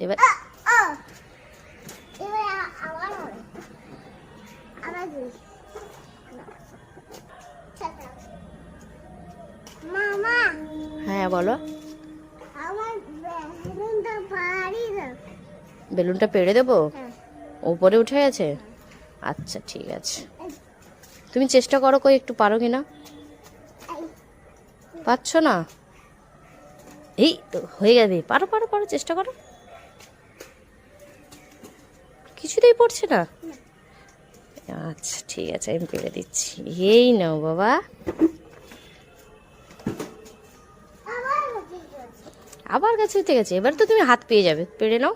এবার হ্যাঁ বলো। বেলুনটা পেড়ে দেবো? ওপরে উঠে গেছে? আচ্ছা ঠিক আছে, তুমি চেষ্টা করো, কই একটু পারো কিনা। পারছো না? এই তো হয়ে যাবে, পারো পারো পারো, চেষ্টা করো। কিছুতেই পড়ছে না? আচ্ছা ঠিক আছে, আমি পেড়ে দিচ্ছি। এই নাও বাবা। আবার গাছে উঠে গেছে, এবার তো তুমি হাত পেয়ে যাবে, পেড়ে নাও।